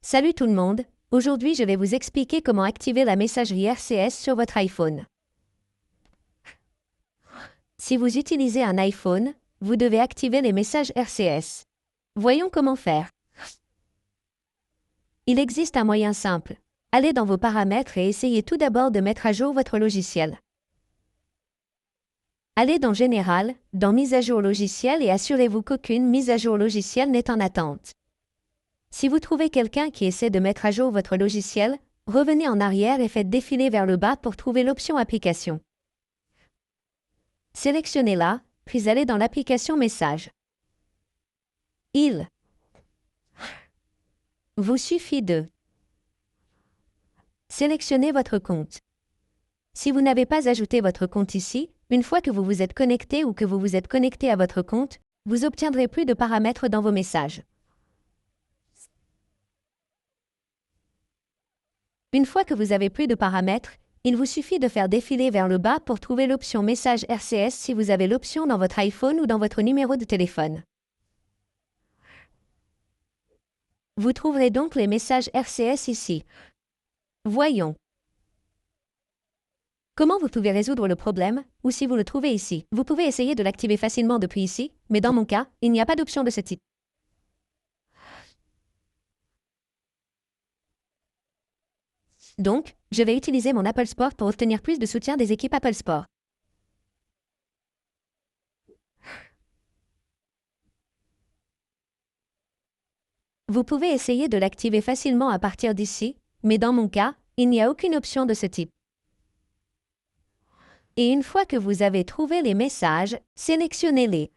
Salut tout le monde, aujourd'hui je vais vous expliquer comment activer la messagerie RCS sur votre iPhone. Si vous utilisez un iPhone, vous devez activer les messages RCS. Voyons comment faire. Il existe un moyen simple. Allez dans vos paramètres et essayez tout d'abord de mettre à jour votre logiciel. Allez dans Général, dans Mise à jour logiciel et assurez-vous qu'aucune mise à jour logiciel n'est en attente. Si vous trouvez quelqu'un qui essaie de mettre à jour votre logiciel, revenez en arrière et faites défiler vers le bas pour trouver l'option Application. Sélectionnez-la, puis allez dans l'application Messages. Il vous suffit de sélectionner votre compte. Si vous n'avez pas ajouté votre compte ici, une fois que vous vous êtes connecté ou que vous vous êtes connecté à votre compte, vous obtiendrez plus de paramètres dans vos messages. Une fois que vous avez plus de paramètres, il vous suffit de faire défiler vers le bas pour trouver l'option Message RCS si vous avez l'option dans votre iPhone ou dans votre numéro de téléphone. Vous trouverez donc les messages RCS ici. Voyons. Comment vous pouvez résoudre le problème, ou si vous le trouvez ici, vous pouvez essayer de l'activer facilement depuis ici, mais dans mon cas, il n'y a pas d'option de ce type. Donc, je vais utiliser mon Apple Sport pour obtenir plus de soutien des équipes Apple Sport. Vous pouvez essayer de l'activer facilement à partir d'ici, mais dans mon cas, il n'y a aucune option de ce type. Et une fois que vous avez trouvé les messages, sélectionnez-les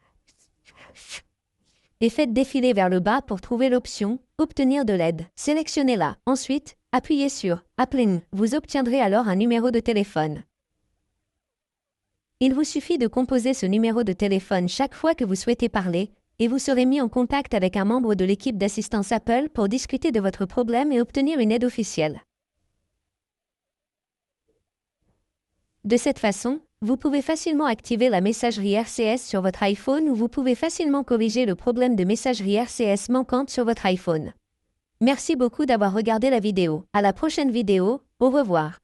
et faites défiler vers le bas pour trouver l'option « Obtenir de l'aide ». Sélectionnez-la. Ensuite, appuyez sur « Appelez ». Vous obtiendrez alors un numéro de téléphone. Il vous suffit de composer ce numéro de téléphone chaque fois que vous souhaitez parler, et vous serez mis en contact avec un membre de l'équipe d'assistance Apple pour discuter de votre problème et obtenir une aide officielle. De cette façon, vous pouvez facilement activer la messagerie RCS sur votre iPhone ou vous pouvez facilement corriger le problème de messagerie RCS manquante sur votre iPhone. Merci beaucoup d'avoir regardé la vidéo. À la prochaine vidéo, au revoir.